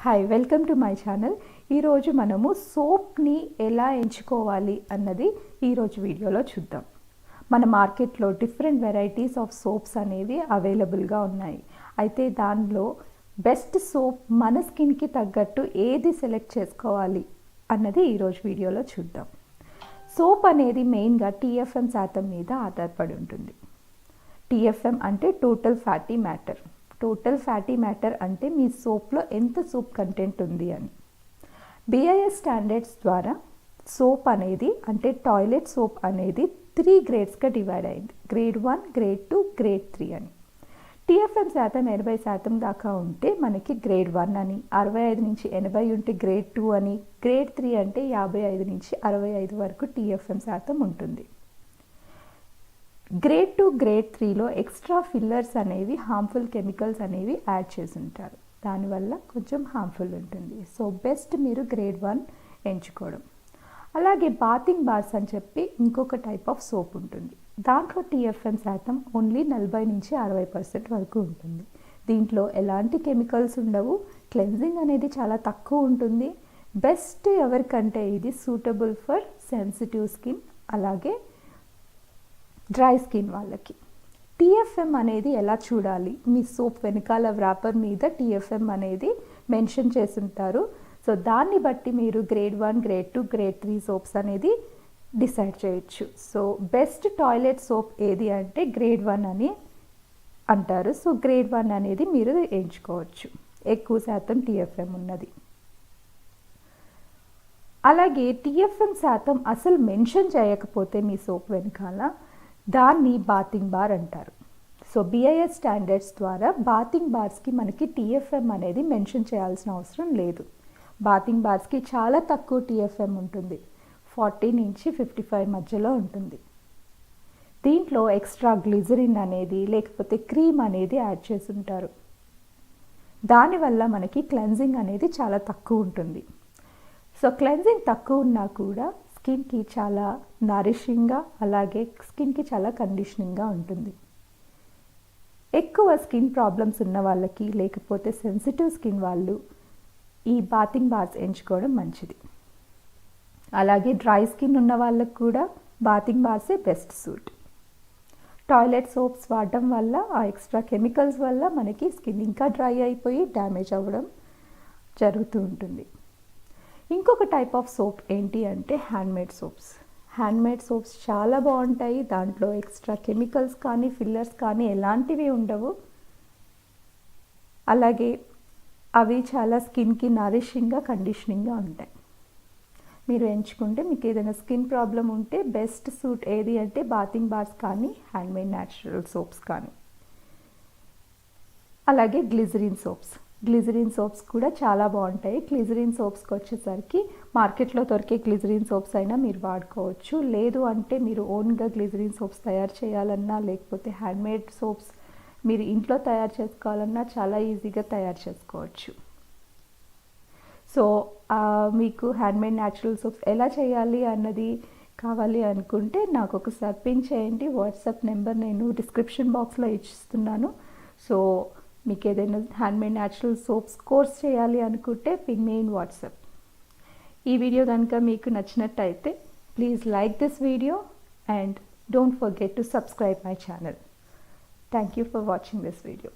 Hi, welcome to my channel. ఈరోజు మనము సోప్ని ఎలా ఎంచుకోవాలి అన్నది ఈరోజు వీడియోలో చూద్దాం. మన మార్కెట్లో డిఫరెంట్ వెరైటీస్ ఆఫ్ సోప్స్ అనేవి అవైలబుల్గా ఉన్నాయి. అయితే దానిలో బెస్ట్ సోప్ మన స్కిన్కి తగ్గట్టు ఏది సెలెక్ట్ చేసుకోవాలి అన్నది ఈరోజు వీడియోలో చూద్దాం. సోప్ అనేది మెయిన్గా TFM శాతం మీద ఆధారపడి ఉంటుంది. TFM అంటే total fatty matter. Total fatty matter అంటే మీ సోప్లో ఎంత సోప్ కంటెంట్ ఉంది అని. BIS స్టాండర్డ్స్ ద్వారా సోప్ అనేది అంటే టాయిలెట్ సోప్ అనేది 3 గ్రేడ్స్గా డివైడ్ అయింది. గ్రేడ్ 1, గ్రేడ్ 2, గ్రేడ్ 3 అని. TFM శాతం 80% దాకా ఉంటే మనకి గ్రేడ్ 1 అని, 65 నుంచి 80 ఉంటే గ్రేడ్ 2 అని, గ్రేడ్ 3 అంటే 55 నుంచి 65 వరకు TFM శాతం ఉంటుంది. గ్రేడ్ 2, గ్రేడ్ 3లో ఎక్స్ట్రా ఫిల్లర్స్ అనేవి హార్మ్ఫుల్ కెమికల్స్ అనేవి యాడ్ చేసి ఉంటారు. దానివల్ల కొంచెం హార్మ్ఫుల్ ఉంటుంది. సో బెస్ట్ మీరు గ్రేడ్ 1 ఎంచుకోవడం. అలాగే బాతింగ్ బార్స్ అని చెప్పి ఇంకొక టైప్ ఆఫ్ సోప్ ఉంటుంది. దాంట్లో TFM శాతం ఓన్లీ 40 నుంచి 60% వరకు ఉంటుంది. దీంట్లో ఎలాంటి కెమికల్స్ ఉండవు. క్లెన్జింగ్ అనేది చాలా తక్కువ ఉంటుంది. బెస్ట్ ఎవరికంటే ఇది సూటబుల్ ఫర్ సెన్సిటివ్ స్కిన్, అలాగే డ్రై స్కిన్ వాళ్ళకి. TFM అనేది ఎలా చూడాలి? మీ సోప్ వెనకాల వ్రాపర్ మీద TFM అనేది మెన్షన్ చేసి ఉంటారు. సో దాన్ని బట్టి మీరు గ్రేడ్ 1, గ్రేడ్ 2, గ్రేడ్ 3 సోప్స్ అనేది డిసైడ్ చేయొచ్చు. సో బెస్ట్ టాయిలెట్ సోప్ ఏది అంటే గ్రేడ్ 1 అని అంటారు. సో గ్రేడ్ 1 అనేది మీరు ఎంచుకోవచ్చు, ఎక్కువ శాతం TFM ఉన్నది. అలాగే TFM శాతం అసలు మెన్షన్ చేయకపోతే మీ సోప్ వెనకాల దాన్ని బాతింగ్ బార్ అంటారు. సో BIS స్టాండర్డ్స్ ద్వారా బాతింగ్ బార్స్కి మనకి TFM అనేది మెన్షన్ చేయాల్సిన అవసరం లేదు. బాతింగ్ బార్స్కి చాలా తక్కువ TFM ఉంటుంది. 40 నుంచి 55 మధ్యలో ఉంటుంది. దీంట్లో ఎక్స్ట్రా గ్లిజరిన్ అనేది లేకపోతే క్రీమ్ అనేది యాడ్ చేసి ఉంటారు. దానివల్ల మనకి క్లెన్జింగ్ అనేది చాలా తక్కువ ఉంటుంది. సో క్లెన్జింగ్ తక్కువ ఉన్నా కూడా స్కిన్కి చాలా నరిషింగ్గా, అలాగే స్కిన్కి చాలా కండిషనింగ్గా ఉంటుంది. ఎక్కువ స్కిన్ ప్రాబ్లమ్స్ ఉన్న వాళ్ళకి లేకపోతే సెన్సిటివ్ స్కిన్ వాళ్ళు ఈ బాతింగ్ బార్స్ ఎంచుకోవడం మంచిది. అలాగే డ్రై స్కిన్ ఉన్న వాళ్ళకి కూడా బాతింగ్ బార్సే బెస్ట్ సూట్. టాయిలెట్ సోప్స్ వాడడం వల్ల ఆ ఎక్స్ట్రా కెమికల్స్ వల్ల మనకి స్కిన్ ఇంకా డ్రై అయిపోయి డ్యామేజ్ అవ్వడం జరుగుతూ ఉంటుంది. ఇంకొక టైప్ ఆఫ్ సోప్ ఏంటి అంటే హ్యాండ్మేడ్ సోప్స్. హ్యాండ్మేడ్ సోప్స్ చాలా బాగుంటాయి. దాంట్లో ఎక్స్ట్రా కెమికల్స్ కానీ ఫిల్లర్స్ కానీ ఎలాంటివి ఉండవు. అలాగే అవి చాలా స్కిన్కి నరిషింగ్గా, కండిషనింగ్గా ఉంటాయి. మీరు ఎంచుకుంటే మీకు ఏదైనా స్కిన్ ప్రాబ్లం ఉంటే బెస్ట్ సూట్ ఏది అంటే బాతింగ్ బార్స్ కానీ హ్యాండ్మేడ్ న్యాచురల్ సోప్స్ కానీ. అలాగే గ్లిజరిన్ సోప్స్. గ్లిజరిన్ సోప్స్ కూడా చాలా బాగుంటాయి. గ్లిజరిన్ సోప్స్కి వచ్చేసరికి మార్కెట్లో దొరికే గ్లిజరిన్ సోప్స్ అయినా మీరు వాడుకోవచ్చు. లేదు అంటే మీరు ఓన్గా గ్లిజరిన్ సోప్స్ తయారు చేయాలన్నా లేకపోతే హ్యాండ్మేడ్ సోప్స్ మీరు ఇంట్లో తయారు చేసుకోవాలన్నా చాలా ఈజీగా తయారు చేసుకోవచ్చు. సో మీకు హ్యాండ్మేడ్ న్యాచురల్ సోప్స్ ఎలా చేయాలి అన్నది కావాలి అనుకుంటే నాకు ఒకసారి పిన్ చేయండి. వాట్సాప్ నెంబర్ నేను డిస్క్రిప్షన్ బాక్స్లో ఇస్తున్నాను. సో మీకు ఏదైనా హ్యాండ్మేడ్ న్యాచురల్ సోప్స్ కోర్స్ చేయాలి అనుకుంటే పింగ్ మీ ఇన్ వాట్సాప్. ఈ వీడియో కనుక మీకు నచ్చినట్టయితే please like this video and don't forget to subscribe my channel. Thank you for watching this video.